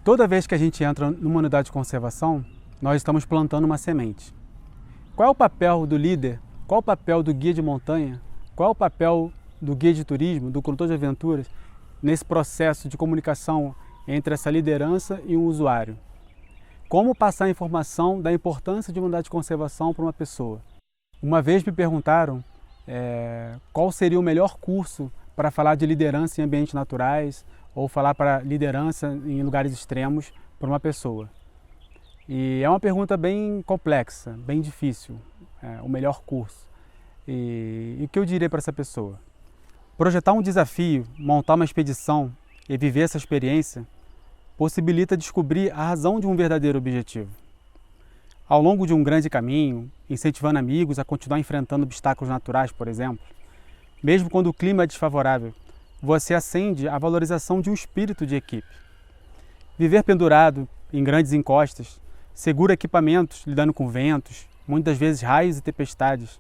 Toda vez que a gente entra numa unidade de conservação, nós estamos plantando uma semente. Qual é o papel do líder? Qual é o papel do guia de montanha? Qual é o papel do guia de turismo, do condutor de aventuras, nesse processo de comunicação entre essa liderança e um usuário? Como passar a informação da importância de uma unidade de conservação para uma pessoa? Uma vez me perguntaram qual seria o melhor curso para falar de liderança em ambientes naturais ou falar para liderança em lugares extremos para uma pessoa. E é uma pergunta bem complexa, bem difícil, o melhor curso. E o que eu diria para essa pessoa? Projetar um desafio, montar uma expedição e viver essa experiência possibilita descobrir a razão de um verdadeiro objetivo. Ao longo de um grande caminho, incentivando amigos a continuar enfrentando obstáculos naturais, por exemplo, mesmo quando o clima é desfavorável, você acende a valorização de um espírito de equipe. Viver pendurado em grandes encostas, segura equipamentos lidando com ventos, muitas vezes raios e tempestades.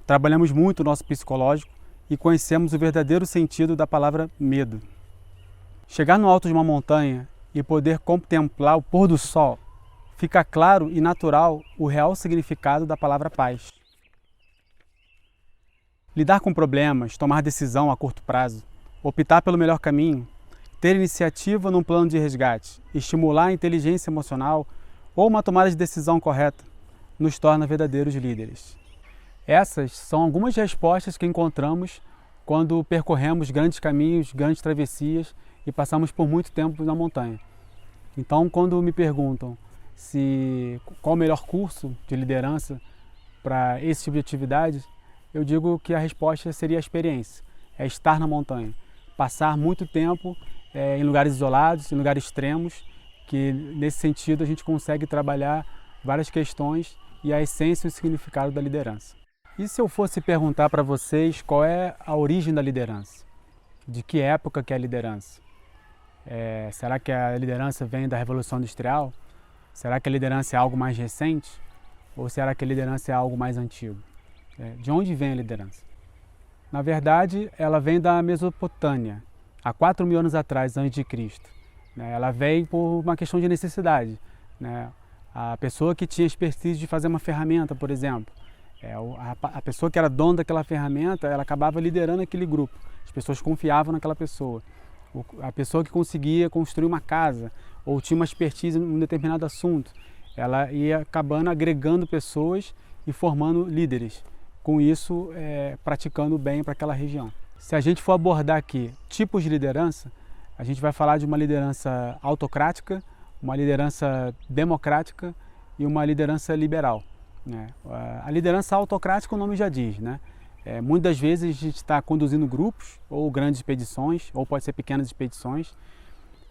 Trabalhamos muito o nosso psicológico e conhecemos o verdadeiro sentido da palavra medo. Chegar no alto de uma montanha e poder contemplar o pôr do sol, fica claro e natural o real significado da palavra paz. Lidar com problemas, tomar decisão a curto prazo, optar pelo melhor caminho, ter iniciativa num plano de resgate, estimular a inteligência emocional ou uma tomada de decisão correta, nos torna verdadeiros líderes. Essas são algumas respostas que encontramos quando percorremos grandes caminhos, grandes travessias e passamos por muito tempo na montanha. Então, quando me perguntam qual o melhor curso de liderança para esse tipo de atividade, eu digo que a resposta seria a experiência, é estar na montanha, passar muito tempo em lugares isolados, em lugares extremos, que nesse sentido a gente consegue trabalhar várias questões e a essência e o significado da liderança. E se eu fosse perguntar para vocês qual é a origem da liderança? De que época que é a liderança? Será que a liderança vem da Revolução Industrial? Será que a liderança é algo mais recente? Ou será que a liderança é algo mais antigo? De onde vem a liderança? Na verdade, ela vem da Mesopotâmia, há 4.000 anos atrás, antes de Cristo. Ela veio por uma questão de necessidade. A pessoa que tinha expertise de fazer uma ferramenta, por exemplo, a pessoa que era dona daquela ferramenta, ela acabava liderando aquele grupo. As pessoas confiavam naquela pessoa. A pessoa que conseguia construir uma casa ou tinha uma expertise em um determinado assunto, ela ia acabando agregando pessoas e formando líderes. Com isso, praticando bem para aquela região. Se a gente for abordar aqui tipos de liderança, a gente vai falar de uma liderança autocrática, uma liderança democrática e uma liderança liberal. A liderança autocrática, o nome já diz, muitas vezes a gente está conduzindo grupos ou grandes expedições, ou pode ser pequenas expedições,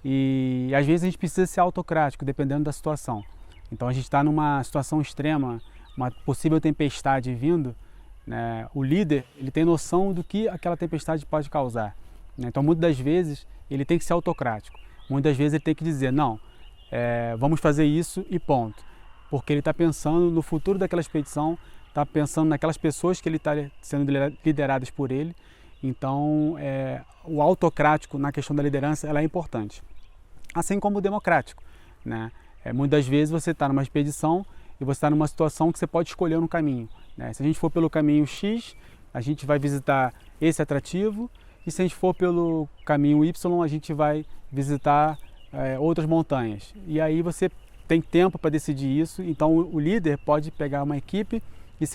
e às vezes a gente precisa ser autocrático, dependendo da situação. Então a gente está numa situação extrema, uma possível tempestade vindo, o líder ele tem noção do que aquela tempestade pode causar. Então muitas das vezes ele tem que ser autocrático, muitas vezes ele tem que dizer não, vamos fazer isso e ponto. Porque ele está pensando no futuro daquela expedição, está pensando naquelas pessoas que ele está sendo lideradas por ele. Então, o autocrático na questão da liderança ela é importante. Assim como o democrático. Muitas vezes você está numa expedição e você está numa situação que você pode escolher um caminho. Se a gente for pelo caminho X, a gente vai visitar esse atrativo, e se a gente for pelo caminho Y, a gente vai visitar outras montanhas. E aí você tem tempo para decidir isso, então o líder pode pegar uma equipe e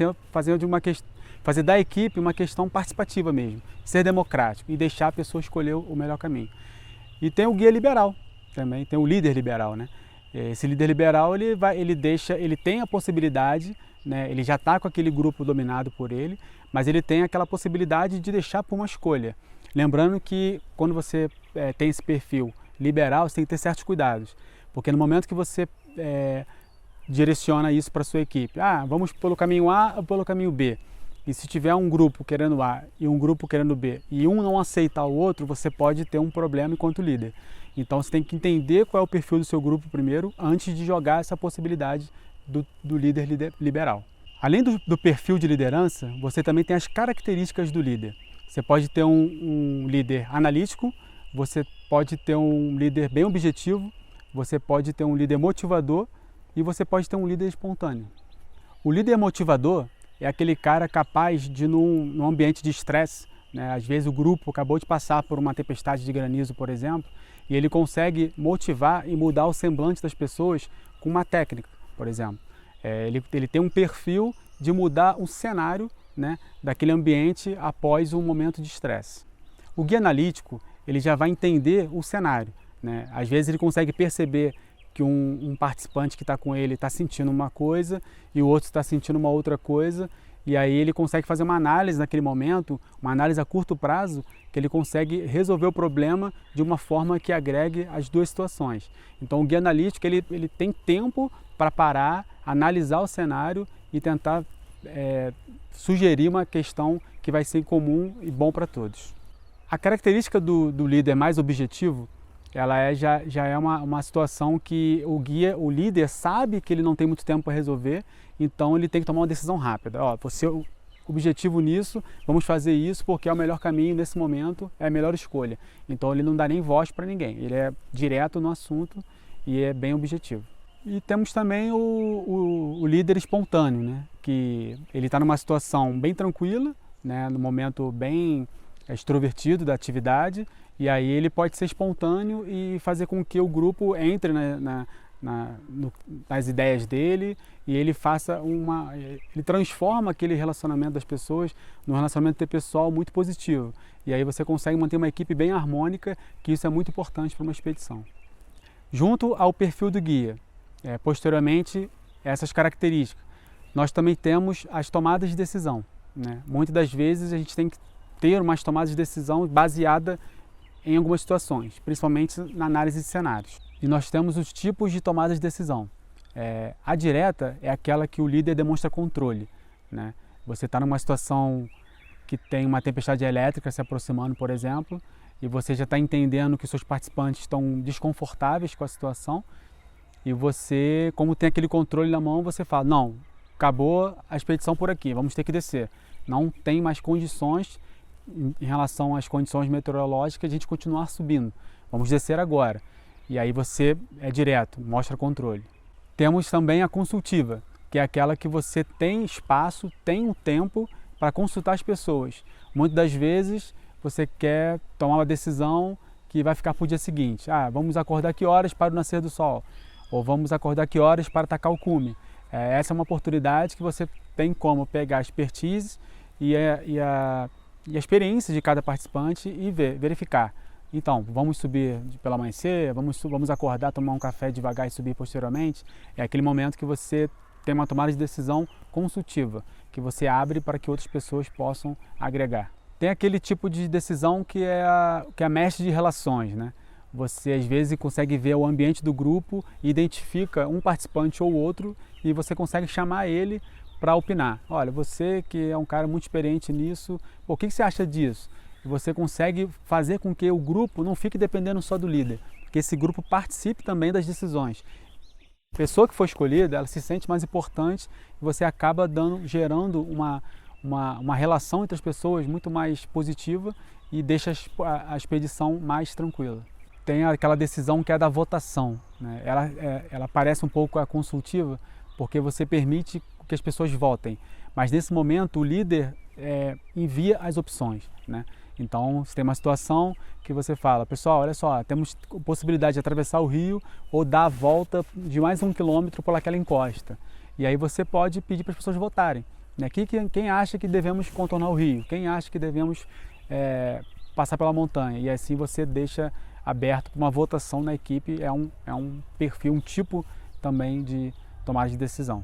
fazer da equipe uma questão participativa mesmo, ser democrático e deixar a pessoa escolher o melhor caminho. E tem o guia liberal também, tem o líder liberal, Esse líder liberal ele tem a possibilidade, ele já está com aquele grupo dominado por ele, mas ele tem aquela possibilidade de deixar por uma escolha. Lembrando que quando você tem esse perfil liberal, você tem que ter certos cuidados, porque no momento que você direciona isso para a sua equipe, vamos pelo caminho A ou pelo caminho B, e se tiver um grupo querendo A e um grupo querendo B, e um não aceitar o outro, você pode ter um problema enquanto líder. Então você tem que entender qual é o perfil do seu grupo primeiro, antes de jogar essa possibilidade do líder liberal. Além do perfil de liderança, você também tem as características do líder. Você pode ter um líder analítico, você pode ter um líder bem objetivo, você pode ter um líder motivador e você pode ter um líder espontâneo. O líder motivador é aquele cara capaz de, num ambiente de estresse, né? Às vezes o grupo acabou de passar por uma tempestade de granizo, por exemplo, e ele consegue motivar e mudar o semblante das pessoas com uma técnica, por exemplo. Ele tem um perfil de mudar o cenário, né, daquele ambiente após um momento de estresse. O guia analítico, ele já vai entender o cenário, né? Às vezes ele consegue perceber que um participante que está com ele está sentindo uma coisa e o outro está sentindo uma outra coisa, e aí ele consegue fazer uma análise naquele momento, uma análise a curto prazo, que ele consegue resolver o problema de uma forma que agregue as duas situações. Então o guia analítico ele tem tempo para parar, analisar o cenário e tentar sugerir uma questão que vai ser comum e bom para todos. A característica do líder mais objetivo, ela já é uma situação que o líder sabe que ele não tem muito tempo para resolver, então ele tem que tomar uma decisão rápida. Ó, você objetivo nisso, vamos fazer isso porque é o melhor caminho nesse momento, é a melhor escolha. Então ele não dá nem voz para ninguém, ele é direto no assunto e é bem objetivo. E temos também o líder espontâneo, né? Que ele está numa situação bem tranquila, né? No momento bem extrovertido da atividade, e aí ele pode ser espontâneo e fazer com que o grupo entre nas ideias dele e ele ele transforma aquele relacionamento das pessoas num relacionamento interpessoal muito positivo. E aí você consegue manter uma equipe bem harmônica, que isso é muito importante para uma expedição. Junto ao perfil do guia, posteriormente essas características, nós também temos as tomadas de decisão, né? Muitas das vezes a gente tem que ter umas tomadas de decisão baseada em algumas situações, principalmente na análise de cenários. E nós temos os tipos de tomadas de decisão. A direta é aquela que o líder demonstra controle, né? Você está numa situação que tem uma tempestade elétrica se aproximando, por exemplo, e você já está entendendo que seus participantes estão desconfortáveis com a situação, e você, como tem aquele controle na mão, você fala, não, acabou a expedição por aqui, vamos ter que descer. Não tem mais condições em relação às condições meteorológicas, a gente continuar subindo. Vamos descer agora. E aí você é direto, mostra controle. Temos também a consultiva, que é aquela que você tem espaço, tem um tempo para consultar as pessoas. Muitas das vezes você quer tomar uma decisão que vai ficar para o dia seguinte. Vamos acordar que horas para o nascer do sol? Ou vamos acordar que horas para atacar o cume? Essa é uma oportunidade que você tem como pegar a expertise e a experiência de cada participante e verificar. Então, vamos subir pela amanhecer, vamos acordar, tomar um café devagar e subir posteriormente. É aquele momento que você tem uma tomada de decisão consultiva, que você abre para que outras pessoas possam agregar. Tem aquele tipo de decisão que é a mestre de relações, né? Você às vezes consegue ver o ambiente do grupo e identifica um participante ou outro e você consegue chamar ele para opinar. Olha, você que é um cara muito experiente nisso, o que você acha disso? E você consegue fazer com que o grupo não fique dependendo só do líder, que esse grupo participe também das decisões. A pessoa que foi escolhida, ela se sente mais importante e você acaba gerando uma relação entre as pessoas muito mais positiva e deixa a expedição mais tranquila. Tem aquela decisão que é da votação, né? Ela parece um pouco a consultiva, porque você permite que as pessoas votem, mas nesse momento o líder envia as opções, né? Então, você tem uma situação que você fala, pessoal, olha só, temos possibilidade de atravessar o rio ou dar a volta de mais 1 quilômetro por aquela encosta. E aí você pode pedir para as pessoas votarem, né? Quem acha que devemos contornar o rio? Quem acha que devemos passar pela montanha? E assim você deixa aberto para uma votação na equipe, é um perfil, um tipo também de tomada de decisão.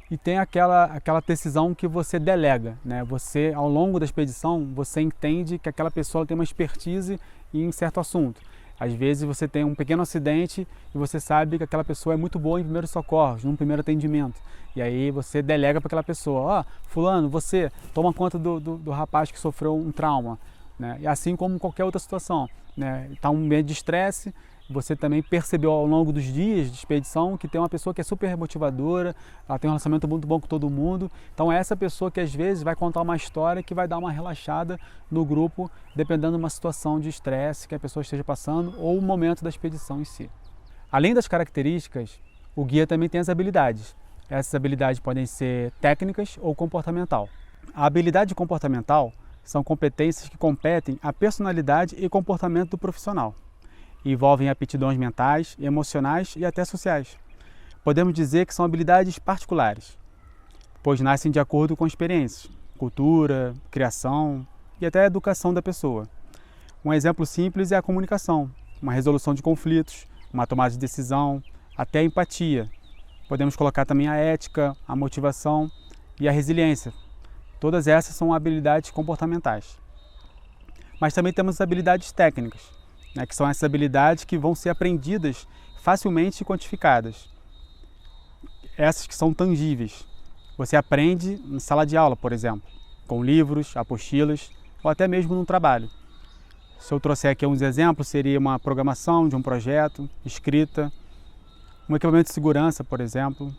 E tem aquela decisão que você delega, né? Você, ao longo da expedição, você entende que aquela pessoa tem uma expertise em certo assunto. Às vezes você tem um pequeno acidente e você sabe que aquela pessoa é muito boa em primeiros socorros, num primeiro atendimento. E aí você delega para aquela pessoa, fulano, você toma conta do rapaz que sofreu um trauma, né? E assim como qualquer outra situação, né? Está um meio de estresse, você também percebeu ao longo dos dias de expedição que tem uma pessoa que é super motivadora, ela tem um relacionamento muito bom com todo mundo. Então é essa pessoa que às vezes vai contar uma história que vai dar uma relaxada no grupo, dependendo de uma situação de estresse que a pessoa esteja passando ou o momento da expedição em si. Além das características, o guia também tem as habilidades. Essas habilidades podem ser técnicas ou comportamental. A habilidade comportamental são competências que competem à personalidade e comportamento do profissional. Envolvem aptidões mentais, emocionais e até sociais. Podemos dizer que são habilidades particulares, pois nascem de acordo com experiências, cultura, criação e até a educação da pessoa. Um exemplo simples é a comunicação, uma resolução de conflitos, uma tomada de decisão, até a empatia. Podemos colocar também a ética, a motivação e a resiliência. Todas essas são habilidades comportamentais. Mas também temos as habilidades técnicas, que são essas habilidades que vão ser aprendidas facilmente e quantificadas. Essas que são tangíveis. Você aprende em sala de aula, por exemplo, com livros, apostilas ou até mesmo num trabalho. Se eu trouxer aqui uns exemplos, seria uma programação de um projeto, escrita, um equipamento de segurança, por exemplo,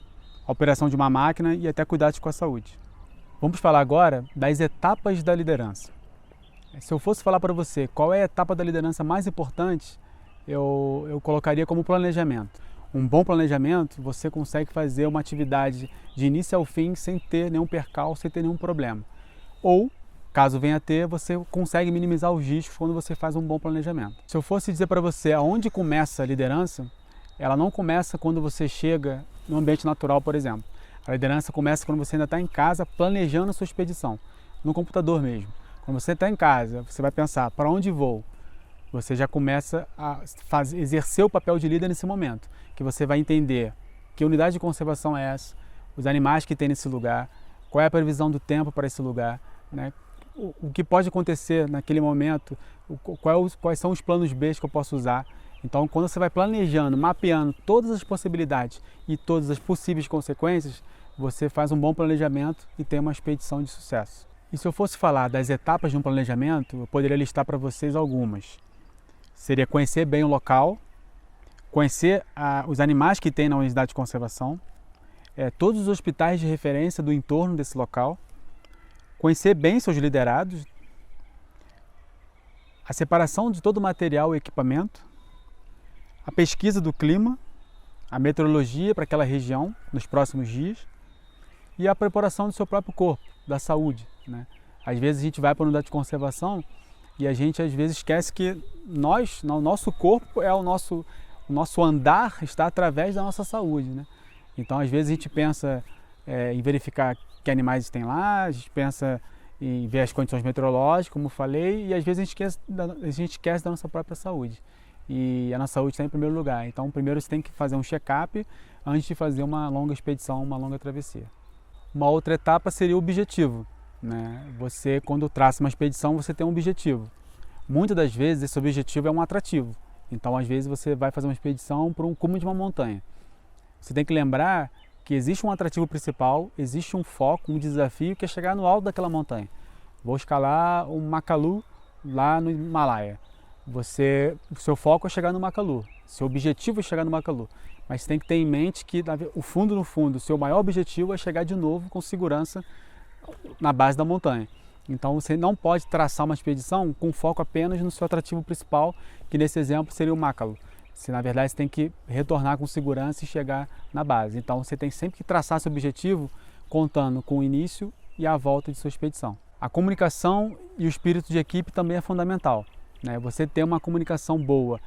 a operação de uma máquina e até cuidados com a saúde. Vamos falar agora das etapas da liderança. Se eu fosse falar para você qual é a etapa da liderança mais importante, eu colocaria como planejamento. Um bom planejamento, você consegue fazer uma atividade de início ao fim sem ter nenhum percalço, sem ter nenhum problema. Ou, caso venha a ter, você consegue minimizar os riscos quando você faz um bom planejamento. Se eu fosse dizer para você aonde começa a liderança, ela não começa quando você chega no ambiente natural, por exemplo. A liderança começa quando você ainda está em casa planejando a sua expedição, no computador mesmo. Quando você está em casa, você vai pensar, para onde vou? Você já começa a exercer o papel de líder nesse momento, que você vai entender que unidade de conservação é essa, os animais que tem nesse lugar, qual é a previsão do tempo para esse lugar, né? O que pode acontecer naquele momento, quais são os planos B que eu posso usar. Então, quando você vai planejando, mapeando todas as possibilidades e todas as possíveis consequências, você faz um bom planejamento e tem uma expedição de sucesso. E se eu fosse falar das etapas de um planejamento, eu poderia listar para vocês algumas. Seria conhecer bem o local, conhecer os animais que tem na unidade de conservação, todos os hospitais de referência do entorno desse local, conhecer bem seus liderados, a separação de todo o material e equipamento, a pesquisa do clima, a meteorologia para aquela região nos próximos dias e a preparação do seu próprio corpo, da saúde, né? Às vezes a gente vai para a unidade de conservação e a gente às vezes esquece que o nosso corpo é o nosso andar está através da nossa saúde, né? Então às vezes a gente pensa em verificar que animais tem lá, a gente pensa em ver as condições meteorológicas, como eu falei, e às vezes a gente esquece da nossa própria saúde. E a nossa saúde está em primeiro lugar. Então, primeiro você tem que fazer um check-up antes de fazer uma longa expedição, uma longa travessia. Uma outra etapa seria o objetivo, né? Você, quando traça uma expedição, você tem um objetivo. Muitas das vezes, esse objetivo é um atrativo. Então, às vezes, você vai fazer uma expedição para um cume de uma montanha. Você tem que lembrar que existe um atrativo principal, existe um foco, um desafio que é chegar no alto daquela montanha. Vou escalar um Makalu lá no Himalaia. O seu foco é chegar no Makalu, seu objetivo é chegar no Makalu, mas você tem que ter em mente que no fundo, o seu maior objetivo é chegar de novo com segurança na base da montanha. Então você não pode traçar uma expedição com foco apenas no seu atrativo principal, que nesse exemplo seria o Makalu. Na verdade você tem que retornar com segurança e chegar na base. Então você tem sempre que traçar seu objetivo contando com o início e a volta de sua expedição. A comunicação e o espírito de equipe também é fundamental. Você ter uma comunicação boa.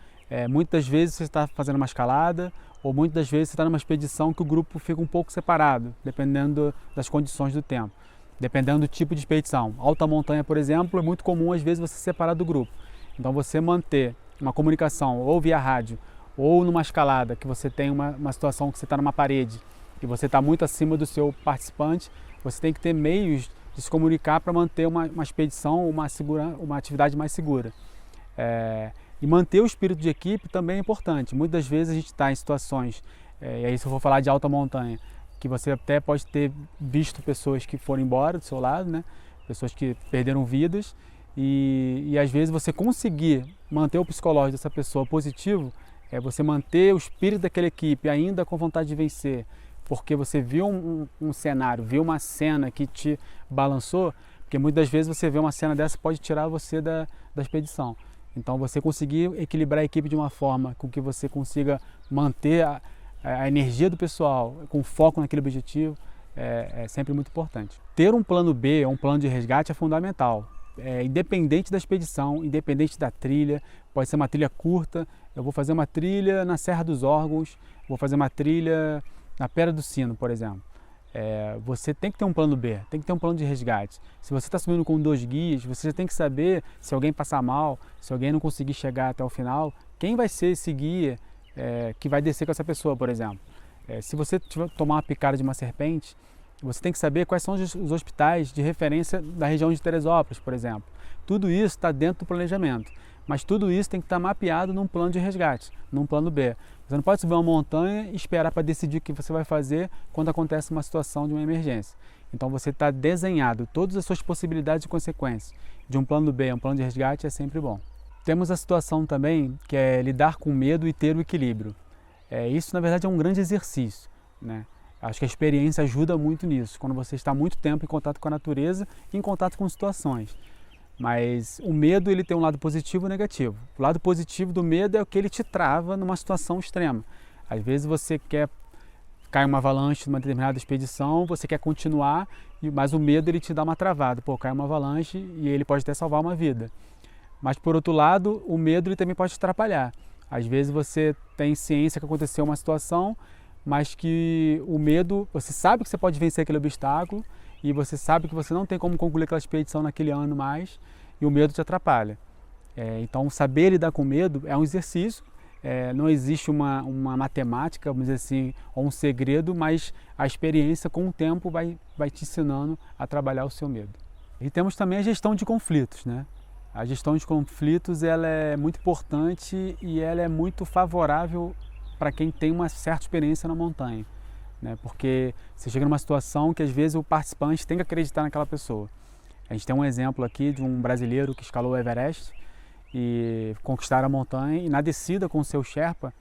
Muitas vezes você está fazendo uma escalada ou muitas das vezes você está numa expedição que o grupo fica um pouco separado, dependendo das condições do tempo, dependendo do tipo de expedição. Alta montanha, por exemplo, é muito comum às vezes você se separar do grupo. Então você manter uma comunicação ou via rádio ou numa escalada que você tem uma situação que você está numa parede e você está muito acima do seu participante, você tem que ter meios de se comunicar para manter uma expedição, uma atividade mais segura. E manter o espírito de equipe também é importante. Muitas das vezes a gente está em situações, e aí se eu for falar de alta montanha, que você até pode ter visto pessoas que foram embora do seu lado, né? Pessoas que perderam vidas, e às vezes você conseguir manter o psicológico dessa pessoa positivo, você manter o espírito daquela equipe ainda com vontade de vencer, porque você viu um cenário, viu uma cena que te balançou, porque muitas das vezes você vê uma cena dessa pode tirar você da expedição. Então você conseguir equilibrar a equipe de uma forma com que você consiga manter a energia do pessoal com foco naquele objetivo é sempre muito importante. Ter um plano B, um plano de resgate é fundamental. Independente da expedição, independente da trilha, pode ser uma trilha curta, eu vou fazer uma trilha na Serra dos Órgãos, vou fazer uma trilha na Pedra do Sino, por exemplo. Você tem que ter um plano B, tem que ter um plano de resgate. Se você está subindo com 2 guias, você já tem que saber se alguém passar mal, se alguém não conseguir chegar até o final, quem vai ser esse guia que vai descer com essa pessoa, por exemplo. Se você tomar uma picada de uma serpente, você tem que saber quais são os hospitais de referência da região de Teresópolis, por exemplo. Tudo isso está dentro do planejamento, mas tudo isso tem que estar mapeado num plano de resgate, num plano B. Você não pode subir uma montanha e esperar para decidir o que você vai fazer quando acontece uma situação de uma emergência. Então você está desenhado todas as suas possibilidades e consequências. De um plano B a um plano de resgate é sempre bom. Temos a situação também que é lidar com medo e ter o equilíbrio. Isso na verdade é um grande exercício, né? Acho que a experiência ajuda muito nisso, quando você está muito tempo em contato com a natureza e em contato com situações. Mas o medo ele tem um lado positivo e negativo. O lado positivo do medo é o que ele te trava numa situação extrema. Às vezes você quer cair uma avalanche numa determinada expedição, você quer continuar, mas o medo ele te dá uma travada. Pô, cai uma avalanche e ele pode até salvar uma vida. Mas por outro lado, o medo ele também pode te atrapalhar. Às vezes você tem ciência que aconteceu uma situação, mas que o medo, você sabe que você pode vencer aquele obstáculo e você sabe que você não tem como concluir aquela expedição naquele ano mais e o medo te atrapalha. Então saber lidar com medo é um exercício, não existe uma matemática, vamos dizer assim, ou um segredo, mas a experiência com o tempo vai te ensinando a trabalhar o seu medo. E temos também a gestão de conflitos, né? A gestão de conflitos ela é muito importante e ela é muito favorável para quem tem uma certa experiência na montanha, né? Porque você chega numa situação que às vezes o participante tem que acreditar naquela pessoa. A gente tem um exemplo aqui de um brasileiro que escalou o Everest e conquistaram a montanha e na descida com o seu Sherpa,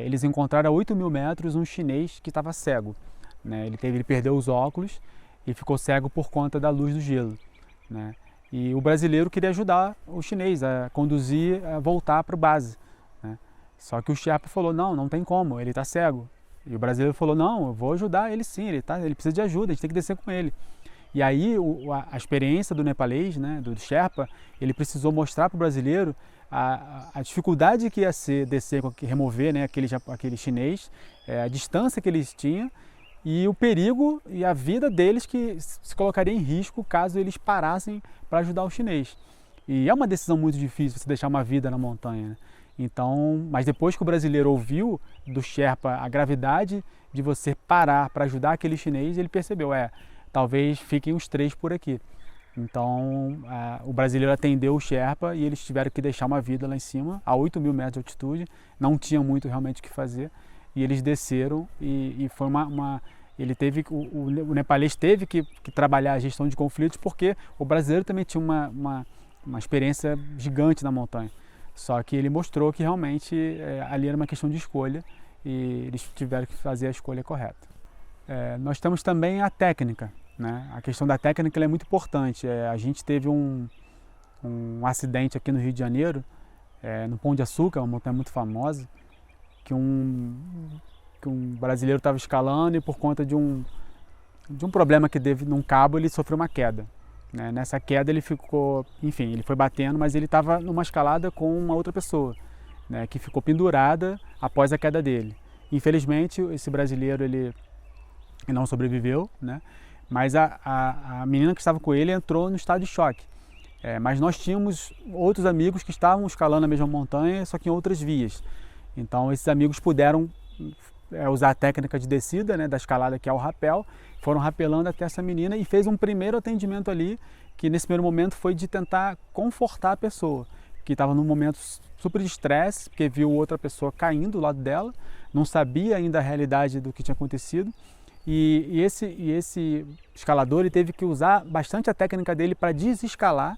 eles encontraram a 8.000 metros um chinês que estava cego, né? Ele perdeu os óculos e ficou cego por conta da luz do gelo, né? E o brasileiro queria ajudar o chinês a conduzir, a voltar para a base, né? Só que o Sherpa falou, não tem como, ele está cego. E o brasileiro falou, não, eu vou ajudar ele sim, ele precisa de ajuda, a gente tem que descer com ele. E aí a experiência do nepalês, né, do Sherpa, ele precisou mostrar para o brasileiro a dificuldade que ia ser descer, remover, né, aquele chinês, a distância que eles tinham e o perigo e a vida deles que se colocaria em risco caso eles parassem para ajudar o chinês. E é uma decisão muito difícil você deixar uma vida na montanha, né? Então, mas depois que o brasileiro ouviu do Sherpa a gravidade de você parar para ajudar aquele chinês, ele percebeu, talvez fiquem os 3 por aqui. Então, o brasileiro atendeu o Sherpa e eles tiveram que deixar uma vida lá em cima, a 8.000 metros de altitude, não tinha muito realmente o que fazer, e eles desceram e foi o nepalês teve que trabalhar a gestão de conflitos porque o brasileiro também tinha uma experiência gigante na montanha. Só que ele mostrou que realmente ali era uma questão de escolha e eles tiveram que fazer a escolha correta. Nós temos também a técnica, né? A questão da técnica é muito importante. A gente teve um acidente aqui no Rio de Janeiro, no Pão de Açúcar, uma montanha muito famosa, que um brasileiro estava escalando e por conta de um problema que teve num cabo ele sofreu uma queda. Nessa queda ele ficou, enfim, ele foi batendo, mas ele estava numa escalada com uma outra pessoa, né, que ficou pendurada após a queda dele. Infelizmente esse brasileiro ele não sobreviveu, né, mas a menina que estava com ele entrou no estado de choque. Mas nós tínhamos outros amigos que estavam escalando a mesma montanha, só que em outras vias. Então esses amigos puderam usar a técnica de descida, né, da escalada, que é o rapel, foram rapelando até essa menina e fez um primeiro atendimento ali, que nesse primeiro momento foi de tentar confortar a pessoa, que estava num momento super de estresse, porque viu outra pessoa caindo do lado dela, não sabia ainda a realidade do que tinha acontecido, e esse escalador ele teve que usar bastante a técnica dele para desescalar,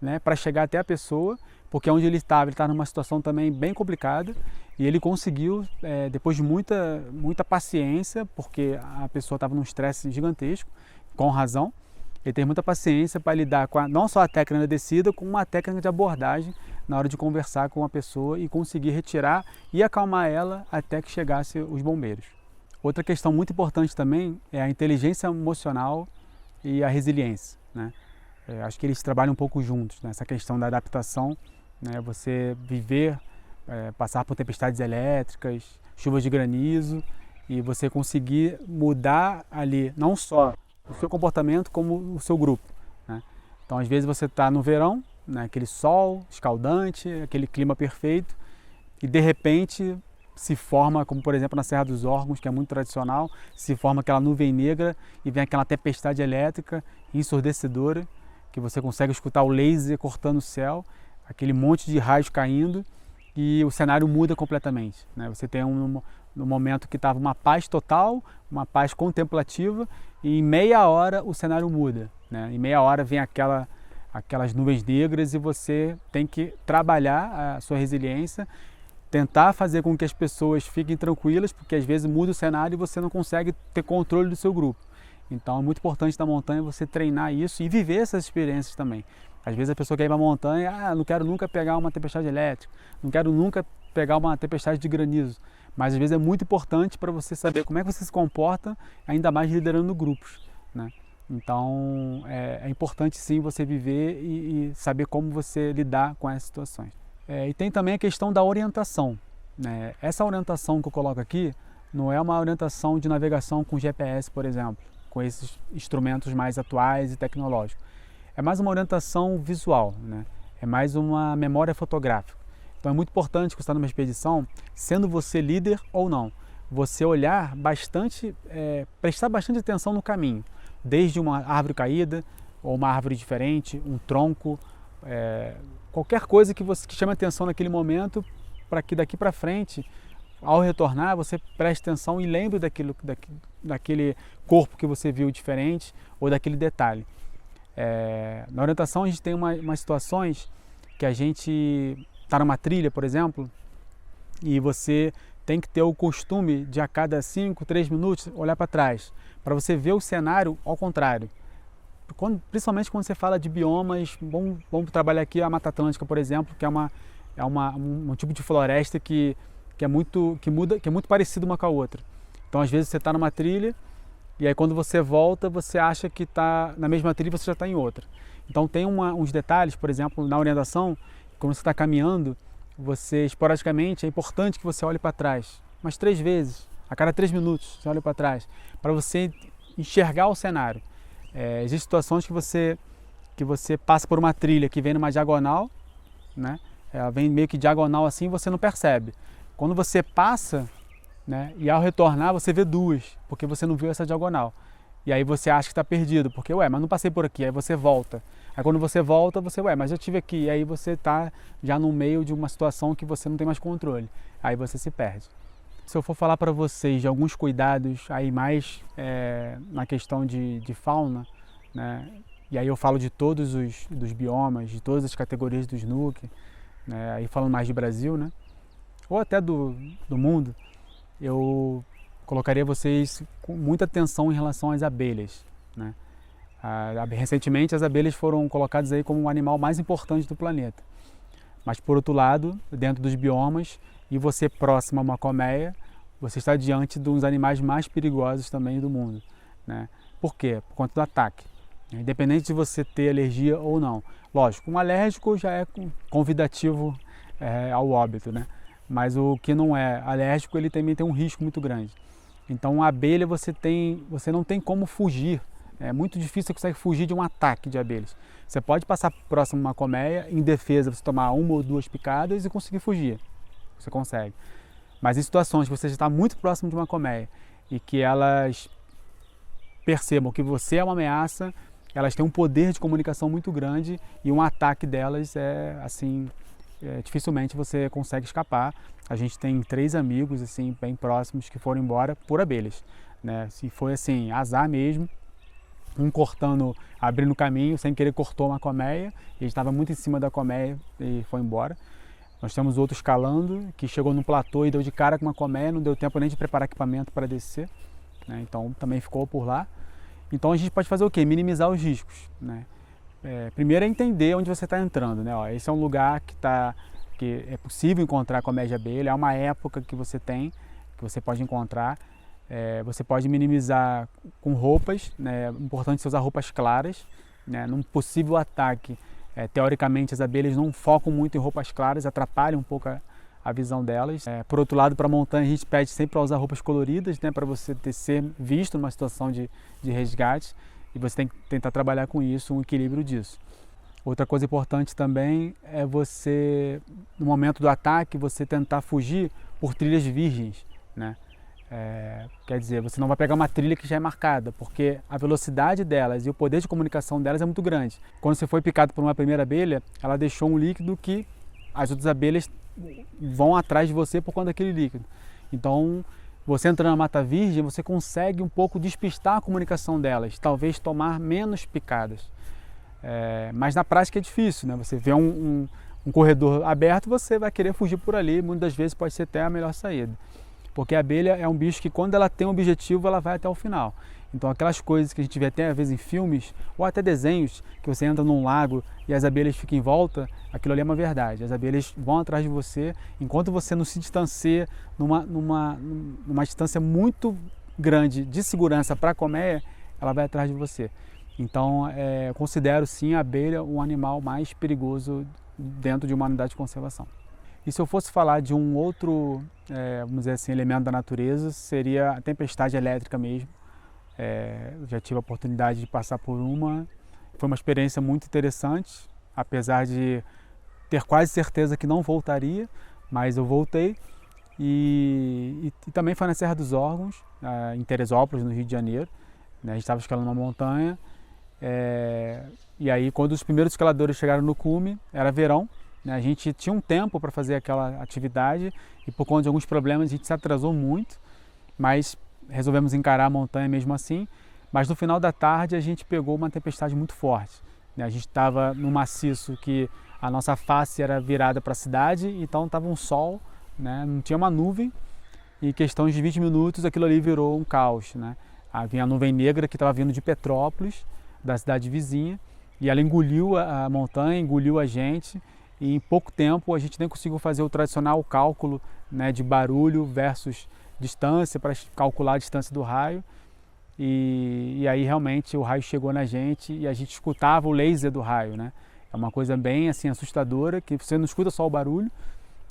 né, para chegar até a pessoa, porque onde ele estava numa situação também bem complicada, e ele conseguiu, depois de muita paciência, porque a pessoa estava num estresse gigantesco, com razão, e ter muita paciência para lidar com não só a técnica da descida, como uma técnica de abordagem na hora de conversar com uma pessoa e conseguir retirar e acalmar ela até que chegasse os bombeiros. Outra questão muito importante também é a inteligência emocional e a resiliência, né? Acho que eles trabalham um pouco juntos nessa questão da adaptação, né? Você viver, passar por tempestades elétricas, chuvas de granizo, e você conseguir mudar ali não só o seu comportamento como o seu grupo, né? Então às vezes você está no verão, né, aquele sol escaldante, aquele clima perfeito, e de repente se forma, como por exemplo na Serra dos Órgãos, que é muito tradicional, se forma aquela nuvem negra e vem aquela tempestade elétrica ensurdecedora, que você consegue escutar o laser cortando o céu, aquele monte de raios caindo, e o cenário muda completamente, né? Você tem no momento que estava uma paz total, uma paz contemplativa, e em meia hora o cenário muda, né? Em meia hora vem aquelas nuvens negras e você tem que trabalhar a sua resiliência, tentar fazer com que as pessoas fiquem tranquilas, porque às vezes muda o cenário e você não consegue ter controle do seu grupo. Então é muito importante na montanha você treinar isso e viver essas experiências também. Às vezes a pessoa quer ir para a montanha, não quero nunca pegar uma tempestade elétrica, não quero nunca pegar uma tempestade de granizo. Mas às vezes é muito importante para você saber como é que você se comporta, ainda mais liderando grupos, né? Então é importante sim você viver e saber como você lidar com essas situações. E tem também a questão da orientação, né? Essa orientação que eu coloco aqui não é uma orientação de navegação com GPS, por exemplo, com esses instrumentos mais atuais e tecnológicos. É mais uma orientação visual, né? É mais uma memória fotográfica. Então é muito importante que você está numa expedição, sendo você líder ou não, você olhar bastante, prestar bastante atenção no caminho, desde uma árvore caída ou uma árvore diferente, um tronco, qualquer coisa que chame atenção naquele momento, para que daqui para frente, ao retornar, você preste atenção e lembre daquele corpo que você viu diferente ou daquele detalhe. Na orientação a gente tem umas situações que a gente está numa trilha, por exemplo, e você tem que ter o costume de a cada 5, 3 minutos olhar para trás, para você ver o cenário ao contrário. Principalmente quando você fala de biomas, vamos trabalhar aqui a Mata Atlântica, por exemplo, que é um tipo de floresta que é muito parecido uma com a outra. Então às vezes você está numa trilha e aí quando você volta você acha que está na mesma trilha e você já está em outra. Então tem uns detalhes, por exemplo, na orientação, quando você está caminhando, você esporadicamente é importante que você olhe para trás, umas 3 vezes, a cada 3 minutos você olha para trás, para você enxergar o cenário. Existem situações que você passa por uma trilha que vem numa diagonal, né? Ela vem meio que diagonal assim e você não percebe. Quando você passa, né, e ao retornar você vê 2, porque você não viu essa diagonal. E aí você acha que está perdido, porque mas não passei por aqui, aí você volta. Aí quando você volta, mas eu estive aqui, e aí você está já no meio de uma situação que você não tem mais controle. Aí você se perde. Se eu for falar para vocês de alguns cuidados aí mais na questão de fauna, né, e aí eu falo de todos dos biomas, de todas as categorias do snook, né, aí falando mais de Brasil, né, ou até do mundo, eu colocaria vocês com muita atenção em relação às abelhas, né? Recentemente as abelhas foram colocadas aí como o animal mais importante do planeta. Mas por outro lado, dentro dos biomas, e você próximo a uma colmeia, você está diante de um dos animais mais perigosos também do mundo, né? Por quê? Por conta do ataque. Independente de você ter alergia ou não. Lógico, um alérgico já é convidativo ao óbito, né? Mas o que não é alérgico, ele também tem um risco muito grande. Então a abelha você não tem como fugir. É muito difícil você conseguir fugir de um ataque de abelhas. Você pode passar próximo a uma colmeia, em defesa você tomar 1 ou 2 picadas e conseguir fugir. Você consegue. Mas em situações que você já está muito próximo de uma colmeia e que elas percebam que você é uma ameaça, elas têm um poder de comunicação muito grande e um ataque delas dificilmente você consegue escapar. A gente tem 3 amigos assim bem próximos que foram embora por abelhas, né? Se foi assim, azar mesmo, um cortando, abrindo caminho, sem querer cortou uma colmeia, ele estava muito em cima da colmeia e foi embora. Nós temos outro escalando, que chegou num platô e deu de cara com uma colmeia, não deu tempo nem de preparar equipamento para descer, né? Então também ficou por lá. Então a gente pode fazer o quê? Minimizar os riscos, né? Primeiro é entender onde você está entrando, né? Ó, esse é um lugar que é possível encontrar colmeia de abelha, é uma época que você tem, que você pode encontrar. Você pode minimizar com roupas, né? É importante você usar roupas claras, né? Num possível ataque, teoricamente as abelhas não focam muito em roupas claras, atrapalham um pouco a visão delas. Por outro lado, para a montanha a gente pede sempre para usar roupas coloridas, né? Para você ser visto numa situação de resgate, e você tem que tentar trabalhar com isso, um equilíbrio disso. Outra coisa importante também é você, no momento do ataque, você tentar fugir por trilhas virgens, né? Quer dizer, você não vai pegar uma trilha que já é marcada, porque a velocidade delas e o poder de comunicação delas é muito grande. Quando você foi picado por uma primeira abelha, ela deixou um líquido que as outras abelhas vão atrás de você por conta daquele líquido. Então, você entrando na mata virgem, você consegue um pouco despistar a comunicação delas, talvez tomar menos picadas. Mas na prática é difícil, né? Você vê um corredor aberto, você vai querer fugir por ali, muitas das vezes pode ser até a melhor saída. Porque a abelha é um bicho que, quando ela tem um objetivo, ela vai até o final. Então, aquelas coisas que a gente vê até às vezes em filmes, ou até desenhos, que você entra num lago e as abelhas ficam em volta, aquilo ali é uma verdade. As abelhas vão atrás de você, enquanto você não se distancia numa distância muito grande de segurança para a colmeia, ela vai atrás de você. Então, eu considero sim a abelha um animal mais perigoso dentro de uma unidade de conservação. E se eu fosse falar de um outro, vamos dizer assim, elemento da natureza, seria a tempestade elétrica mesmo. Eu já tive a oportunidade de passar por uma. Foi uma experiência muito interessante, apesar de ter quase certeza que não voltaria, mas eu voltei. E também foi na Serra dos Órgãos, em Teresópolis, no Rio de Janeiro. A gente estava escalando uma montanha. E aí, quando os primeiros escaladores chegaram no cume, era verão. A gente tinha um tempo para fazer aquela atividade e, por conta de alguns problemas, a gente se atrasou muito, mas resolvemos encarar a montanha mesmo assim. Mas no final da tarde a gente pegou uma tempestade muito forte. A gente estava num maciço que a nossa face era virada para a cidade, então estava um sol, né? Não tinha uma nuvem, e em questão de 20 minutos aquilo ali virou um caos, né? Havia a nuvem negra que estava vindo de Petrópolis, da cidade vizinha, e ela engoliu a montanha, engoliu a gente. E em pouco tempo a gente nem conseguiu fazer o tradicional cálculo, né, de barulho versus distância para calcular a distância do raio. E aí realmente o raio chegou na gente e a gente escutava o laser do raio, né? É uma coisa bem assim assustadora, que você não escuta só o barulho,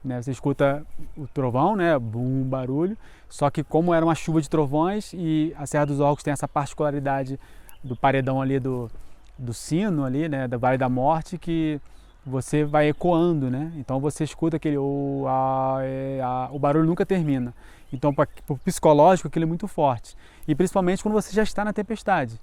né? Você escuta o trovão, né? Bum, barulho. Só que como era uma chuva de trovões e a Serra dos Órgãos tem essa particularidade do paredão ali do sino ali, né? Do Vale da Morte, que você vai ecoando, né? Então você escuta aquele o barulho nunca termina. Então, para o psicológico, aquilo é muito forte. E principalmente quando você já está na tempestade,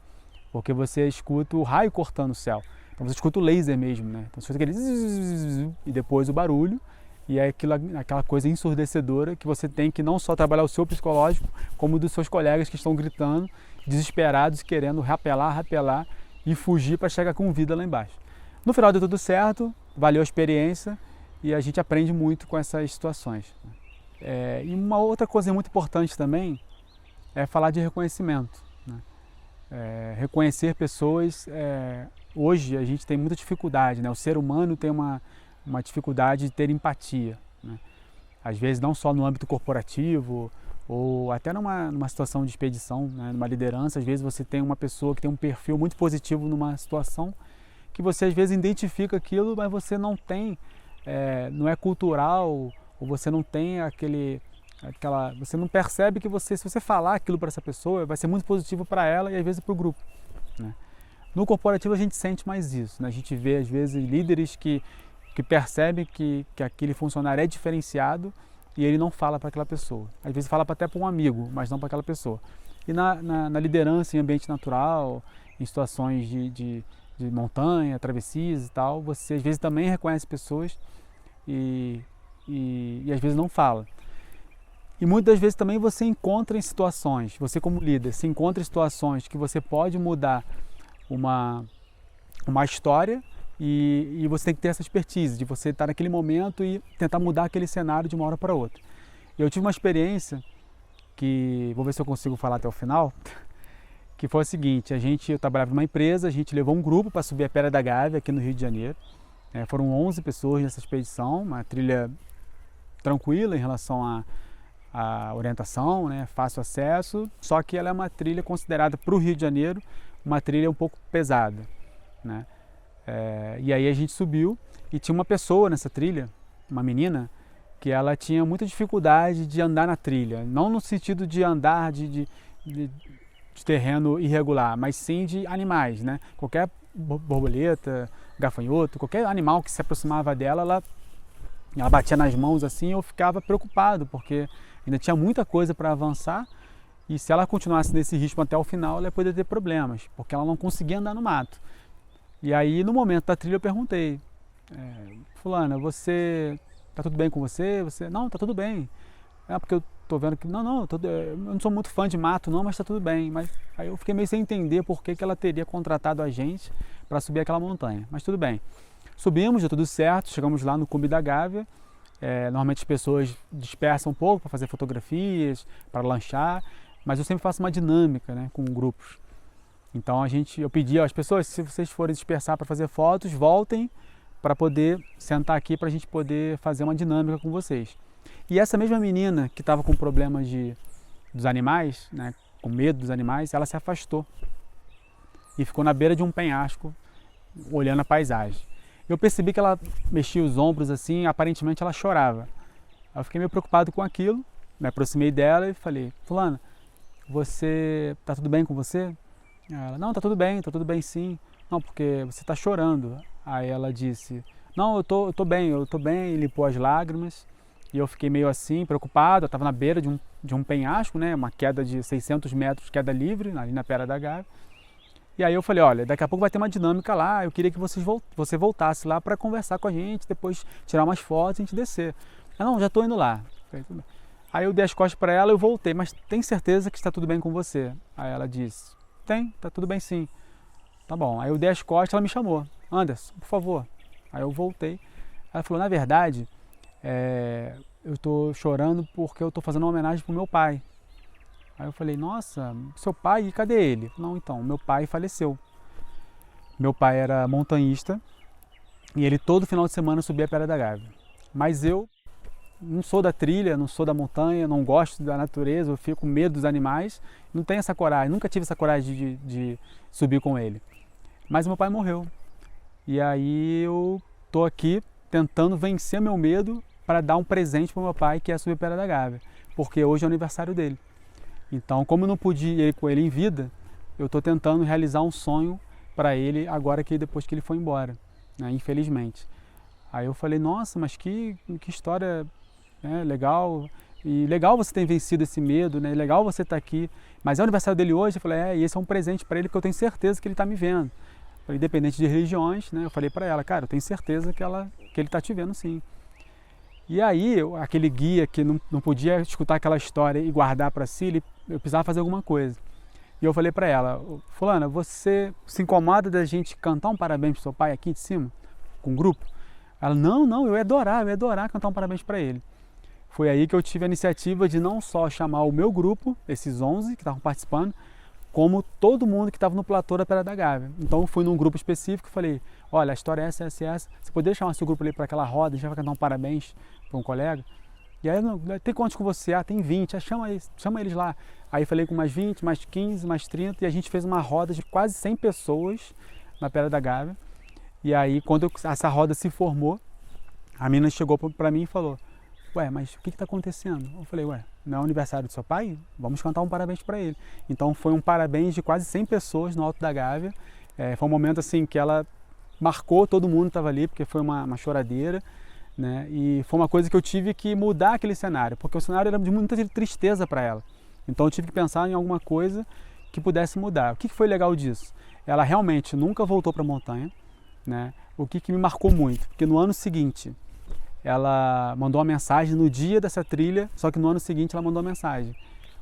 porque você escuta o raio cortando o céu. Então você escuta o laser mesmo, né? Então você escuta aquele zzz, e depois o barulho, e é aquela coisa ensurdecedora que você tem que não só trabalhar o seu psicológico, como o dos seus colegas que estão gritando, desesperados, querendo rapelar e fugir para chegar com vida lá embaixo. No final deu tudo certo, valeu a experiência e a gente aprende muito com essas situações. E uma outra coisa muito importante também é falar de reconhecimento, né? Reconhecer pessoas, hoje a gente tem muita dificuldade, né? O ser humano tem uma dificuldade de ter empatia, né? Às vezes não só no âmbito corporativo ou até numa situação de expedição, né? Numa liderança, às vezes você tem uma pessoa que tem um perfil muito positivo numa situação que você às vezes identifica aquilo, mas você não tem, não é cultural, ou você não tem você não percebe que se você falar aquilo para essa pessoa, vai ser muito positivo para ela e às vezes para o grupo, né? No corporativo a gente sente mais isso, né? A gente vê às vezes líderes que percebem que aquele funcionário é diferenciado e ele não fala para aquela pessoa. Às vezes fala até para um amigo, mas não para aquela pessoa. E na liderança em ambiente natural, em situações de montanha, travessias e tal, você às vezes também reconhece pessoas e às vezes não fala. E muitas vezes também você encontra em situações, você como líder, se encontra em situações que você pode mudar uma história e você tem que ter essa expertise de você estar naquele momento e tentar mudar aquele cenário de uma hora para outra. Eu tive uma experiência que, vou ver se eu consigo falar até o final, que foi o seguinte: eu trabalhava numa empresa, a gente levou um grupo para subir a Pedra da Gávea aqui no Rio de Janeiro. Foram 11 pessoas nessa expedição, uma trilha tranquila em relação à orientação, né, fácil acesso, só que ela é uma trilha considerada para o Rio de Janeiro uma trilha um pouco pesada, né? E aí a gente subiu e tinha uma pessoa nessa trilha, uma menina, que ela tinha muita dificuldade de andar na trilha, não no sentido de andar de terreno irregular, mas sim de animais, né? Qualquer borboleta, gafanhoto, qualquer animal que se aproximava dela, ela batia nas mãos assim. Eu ficava preocupado, porque ainda tinha muita coisa para avançar e se ela continuasse nesse ritmo até o final, ela ia poder ter problemas, porque ela não conseguia andar no mato. E aí, no momento da trilha, eu perguntei: fulana, você tá tudo bem com você? Não, tá tudo bem. Porque eu tô vendo que eu não sou muito fã de mato não, mas tá tudo bem. Mas aí eu fiquei meio sem entender por que ela teria contratado a gente para subir aquela montanha. Mas tudo bem. Subimos, deu tudo certo, chegamos lá no cume da Gávea. Normalmente as pessoas dispersam um pouco para fazer fotografias, para lanchar, mas eu sempre faço uma dinâmica, né, com grupos. Então eu pedi às pessoas: se vocês forem dispersar para fazer fotos, voltem para poder sentar aqui para a gente poder fazer uma dinâmica com vocês. E essa mesma menina que estava com problemas dos animais, né, com medo dos animais, ela se afastou e ficou na beira de um penhasco olhando a paisagem. Eu percebi que ela mexia os ombros assim, aparentemente ela chorava. Eu fiquei meio preocupado com aquilo, me aproximei dela e falei: fulana, tá tudo bem com você? Ela: não, tá tudo bem sim. Não, porque você está chorando. Aí ela disse: não, eu tô bem, e limpou as lágrimas. E eu fiquei meio assim, preocupado. Eu estava na beira de um penhasco, né, uma queda de 600 metros, queda livre, ali na Pedra da Gávea. E aí eu falei: olha, daqui a pouco vai ter uma dinâmica lá, eu queria que você voltasse lá para conversar com a gente, depois tirar umas fotos e a gente descer. Ela: não, já estou indo lá. Aí eu dei as costas para ela e eu voltei: mas tem certeza que está tudo bem com você? Aí ela disse: tá tudo bem sim. Tá bom. Aí eu dei as costas, ela me chamou: Anderson, por favor. Aí eu voltei. Ela falou: na verdade, eu estou chorando porque eu estou fazendo uma homenagem para o meu pai. Aí eu falei: nossa, seu pai, e cadê ele? Não, então, meu pai faleceu. Meu pai era montanhista e ele todo final de semana subia a Pedra da Gávea. Mas eu não sou da trilha, não sou da montanha, não gosto da natureza, eu fico com medo dos animais, não tenho essa coragem, nunca tive essa coragem de subir com ele. Mas meu pai morreu. E aí eu estou aqui tentando vencer meu medo para dar um presente para o meu pai, que é subir a Pedra da Gávea, porque hoje é o aniversário dele. Então, como eu não pude ir com ele em vida, eu estou tentando realizar um sonho para ele depois que ele foi embora, né, infelizmente. Aí eu falei: nossa, mas que história, né, legal. E legal você ter vencido esse medo, né? Legal você estar aqui. Mas é o aniversário dele hoje. Eu falei: e esse é um presente para ele, porque eu tenho certeza que ele está me vendo. Independente de religiões, né? Eu falei para ela: cara, eu tenho certeza que ele está te vendo sim. E aí, aquele guia que não podia escutar aquela história e guardar para si, eu precisava fazer alguma coisa. E eu falei para ela: fulana, você se incomoda da gente cantar um parabéns pro seu pai aqui de cima, com um grupo? Ela: não, eu ia adorar cantar um parabéns para ele. Foi aí que eu tive a iniciativa de não só chamar o meu grupo, esses 11 que estavam participando, como todo mundo que estava no platô da Pedra da Gávea. Então eu fui num grupo específico e falei: olha, a história é essa. Você poderia chamar seu grupo ali para aquela roda, a gente vai cantar um parabéns para um colega? E aí: tem quantos com você? Tem 20, chama eles lá. Aí falei com mais 20, mais 15, mais 30 e a gente fez uma roda de quase 100 pessoas na Pedra da Gávea. E aí quando essa roda se formou, a menina chegou para mim e falou: ué, mas o que está acontecendo? Eu falei: ué, não é o aniversário do seu pai? Vamos cantar um parabéns para ele. Então foi um parabéns de quase 100 pessoas no Alto da Gávea. Foi um momento assim que ela marcou, todo mundo estava ali, porque foi uma choradeira, né? E foi uma coisa que eu tive que mudar aquele cenário, porque o cenário era de muita tristeza para ela. Então eu tive que pensar em alguma coisa que pudesse mudar. O que foi legal disso? Ela realmente nunca voltou para a montanha, né? O que me marcou muito, porque no ano seguinte ela mandou uma mensagem no dia dessa trilha, só que no ano seguinte ela mandou uma mensagem: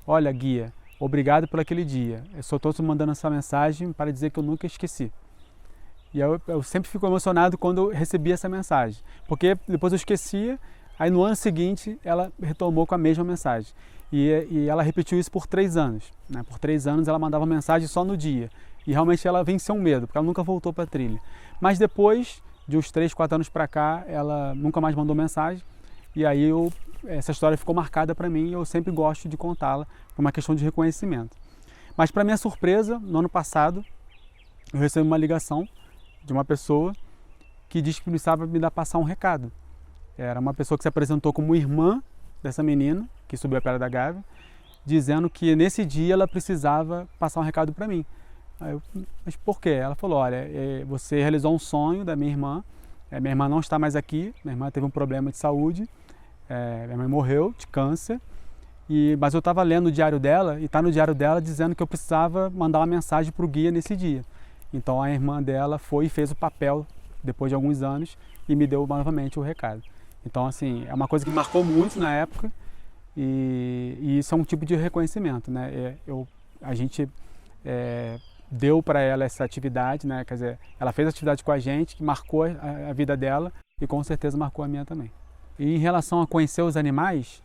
olha, guia, obrigado por aquele dia, eu só estou mandando essa mensagem para dizer que eu nunca esqueci. E eu sempre fico emocionado quando eu recebi essa mensagem, porque depois eu esquecia, aí no ano seguinte ela retomou com a mesma mensagem. E ela repetiu isso por 3 anos. Né? Por 3 anos ela mandava mensagem só no dia. E realmente ela venceu um medo, porque ela nunca voltou para a trilha. Mas depois de uns 3, 4 anos para cá, ela nunca mais mandou mensagem. E aí essa história ficou marcada para mim e eu sempre gosto de contá-la por uma questão de reconhecimento. Mas para minha surpresa, no ano passado, eu recebi uma ligação de uma pessoa que disse que precisava me passar um recado. Era uma pessoa que se apresentou como irmã dessa menina, que subiu a Pedra da Gávea, dizendo que nesse dia ela precisava passar um recado para mim. Aí eu, mas por quê? Ela falou, olha, você realizou um sonho da minha irmã não está mais aqui, minha irmã teve um problema de saúde, minha mãe morreu de câncer, mas eu estava lendo o diário dela e está no diário dela dizendo que eu precisava mandar uma mensagem para o guia nesse dia. Então a irmã dela foi e fez o papel depois de alguns anos e me deu novamente o recado. Então assim, é uma coisa que marcou muito na época e isso é um tipo de reconhecimento, né? A gente deu para ela essa atividade, né? Quer dizer, ela fez atividade com a gente que marcou a vida dela e com certeza marcou a minha também. E em relação a conhecer os animais,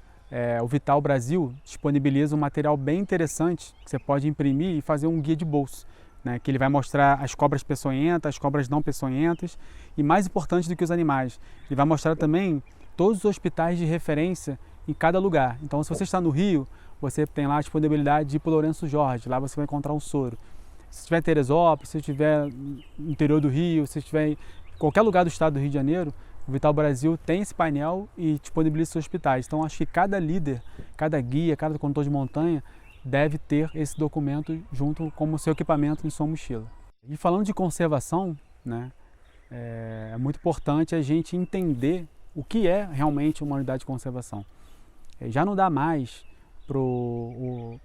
o Vital Brasil disponibiliza um material bem interessante que você pode imprimir e fazer um guia de bolso, né, que ele vai mostrar as cobras peçonhentas, as cobras não peçonhentas e, mais importante do que os animais, ele vai mostrar também todos os hospitais de referência em cada lugar. Então, se você está no Rio, você tem lá a disponibilidade de ir para o Lourenço Jorge, lá você vai encontrar um soro. Se estiver em Teresópolis, se estiver no interior do Rio, se estiver em qualquer lugar do estado do Rio de Janeiro, o Vital Brasil tem esse painel e disponibiliza os hospitais. Então, acho que cada líder, cada guia, cada condutor de montanha deve ter esse documento junto como seu equipamento em sua mochila. E falando de conservação, né, é muito importante a gente entender o que é realmente uma unidade de conservação. Já não dá mais para o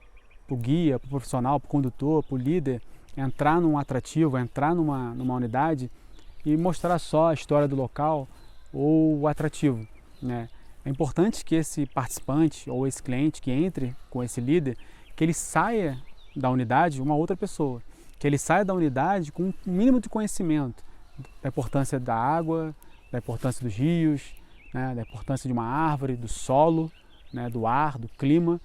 guia, para o profissional, para o condutor, para o líder entrar num atrativo, entrar numa unidade e mostrar só a história do local ou o atrativo, né? É importante que esse participante ou esse cliente que entre com esse líder, que ele saia da unidade uma outra pessoa, que ele saia da unidade com um mínimo de conhecimento da importância da água, da importância dos rios, né, da importância de uma árvore, do solo, né, do ar, do clima.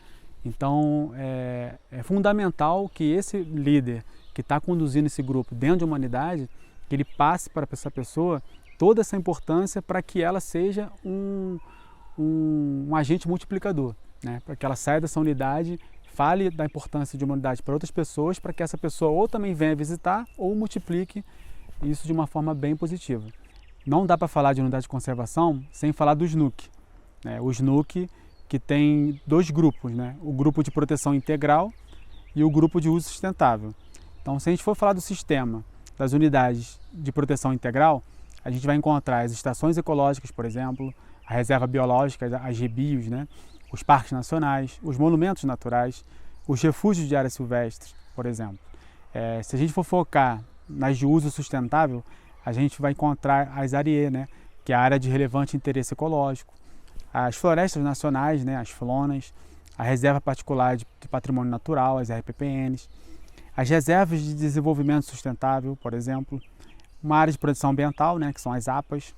Então é fundamental que esse líder que está conduzindo esse grupo dentro de uma unidade, que ele passe para essa pessoa toda essa importância para que ela seja um agente multiplicador, né, para que ela saia dessa unidade, fale da importância de uma unidade para outras pessoas, para que essa pessoa ou também venha visitar ou multiplique isso de uma forma bem positiva. Não dá para falar de unidade de conservação sem falar do SNUC, né? O SNUC que tem 2 grupos, né? O grupo de proteção integral e o grupo de uso sustentável. Então, se a gente for falar do sistema das unidades de proteção integral, a gente vai encontrar as estações ecológicas, por exemplo, a reserva biológica, as REBIOs, né? Os parques nacionais, os monumentos naturais, os refúgios de áreas silvestres, por exemplo. Se a gente for focar nas de uso sustentável, a gente vai encontrar as ARIE, né? Que é a área de relevante interesse ecológico, as florestas nacionais, né? As FLONAS, a reserva particular de patrimônio natural, as RPPNs, as reservas de desenvolvimento sustentável, por exemplo, uma área de proteção ambiental, né? Que são as APAs,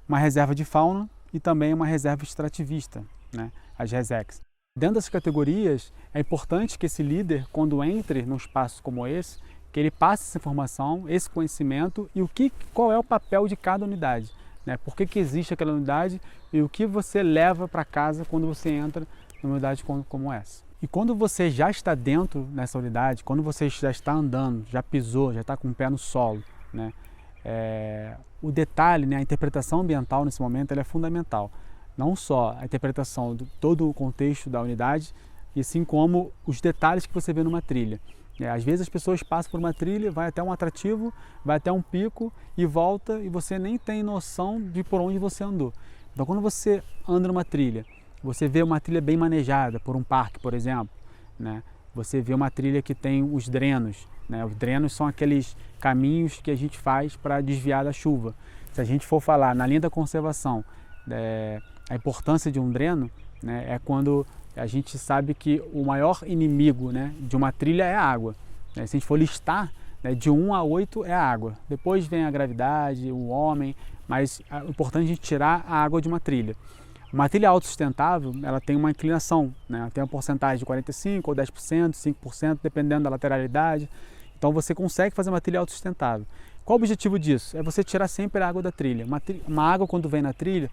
uma reserva de fauna e também uma reserva extrativista, né? As RESECs. Dentro dessas categorias, é importante que esse líder, quando entre num espaço como esse, que ele passe essa informação, esse conhecimento e qual é o papel de cada unidade, né? Por que existe aquela unidade e o que você leva para casa quando você entra numa unidade como essa. E quando você já está dentro dessa unidade, quando você já está andando, já pisou, já está com o pé no solo, né? O detalhe, né, a interpretação ambiental nesse momento ela é fundamental. Não só a interpretação de todo o contexto da unidade, e sim como os detalhes que você vê numa trilha. Às vezes as pessoas passam por uma trilha, vai até um atrativo, vai até um pico e volta e você nem tem noção de por onde você andou. Então quando você anda numa trilha, você vê uma trilha bem manejada por um parque, por exemplo, né? Você vê uma trilha que tem os drenos, né? Os drenos são aqueles caminhos que a gente faz para desviar da chuva. Se a gente for falar na linha da conservação, a importância de um dreno, né, é quando a gente sabe que o maior inimigo, né, de uma trilha é a água. Se a gente for listar, né, de 1 a 8 é a água. Depois vem a gravidade, o homem, mas é importante a gente tirar a água de uma trilha. Uma trilha autossustentável, ela tem uma inclinação, né? Ela tem uma porcentagem de 45% ou 10%, 5%, dependendo da lateralidade. Então você consegue fazer uma trilha autossustentável. Qual o objetivo disso? É você tirar sempre a água da trilha. Uma água, quando vem na trilha,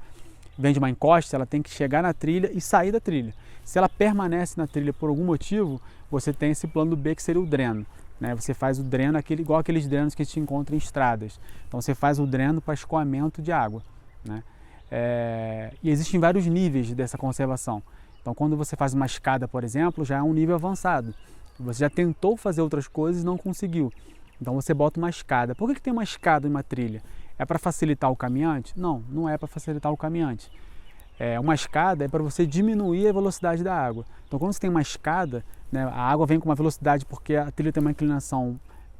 vem de uma encosta, ela tem que chegar na trilha e sair da trilha. Se ela permanece na trilha por algum motivo, você tem esse plano B, que seria o dreno. Né? Você faz o dreno igual aqueles drenos que a gente encontra em estradas. Então você faz o dreno para escoamento de água. Né? E existem vários níveis dessa conservação. Então quando você faz uma escada, por exemplo, já é um nível avançado. Você já tentou fazer outras coisas e não conseguiu. Então você bota uma escada. Por que tem uma escada em uma trilha? É para facilitar o caminhante? Não, não é para facilitar o caminhante. Uma escada é para você diminuir a velocidade da água. Então quando você tem uma escada, né, a água vem com uma velocidade porque a trilha tem uma inclinação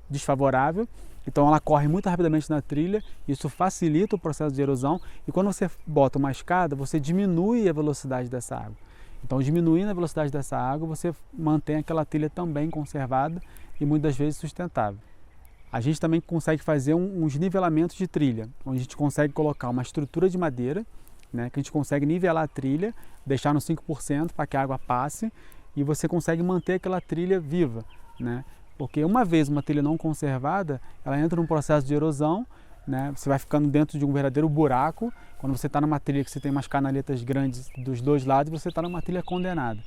desfavorável, então ela corre muito rapidamente na trilha, isso facilita o processo de erosão, e quando você bota uma escada, você diminui a velocidade dessa água. Então diminuindo a velocidade dessa água, você mantém aquela trilha também conservada e muitas vezes sustentável. A gente também consegue fazer uns nivelamentos de trilha, onde a gente consegue colocar uma estrutura de madeira, né, que a gente consegue nivelar a trilha, deixar no 5% para que a água passe, e você consegue manter aquela trilha viva. Né? Porque uma vez uma trilha não conservada, ela entra num processo de erosão, né? Você vai ficando dentro de um verdadeiro buraco. Quando você está numa trilha que você tem umas canaletas grandes dos dois lados, você está numa trilha condenada.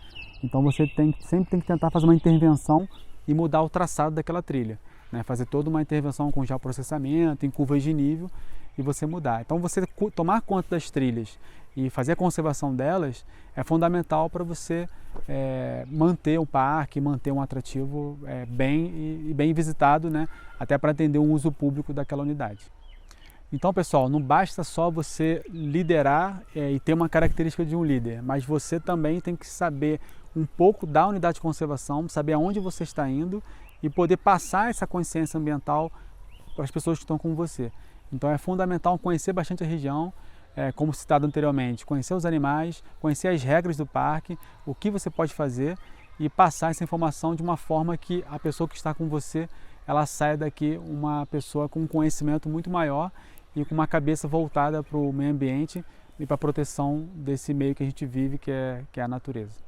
Então você sempre tem que tentar fazer uma intervenção e mudar o traçado daquela trilha. Né? Fazer toda uma intervenção com geoprocessamento, em curvas de nível, e você mudar. Então você tomar conta das trilhas e fazer a conservação delas é fundamental para você manter o parque, manter um atrativo bem visitado, né? Até para atender um uso público daquela unidade. Então, pessoal, não basta só você liderar e ter uma característica de um líder, mas você também tem que saber um pouco da unidade de conservação, saber aonde você está indo e poder passar essa consciência ambiental para as pessoas que estão com você. Então é fundamental conhecer bastante a região, como citado anteriormente, conhecer os animais, conhecer as regras do parque, o que você pode fazer e passar essa informação de uma forma que a pessoa que está com você, ela saia daqui uma pessoa com um conhecimento muito maior e com uma cabeça voltada para o meio ambiente e para a proteção desse meio que a gente vive, que é a natureza.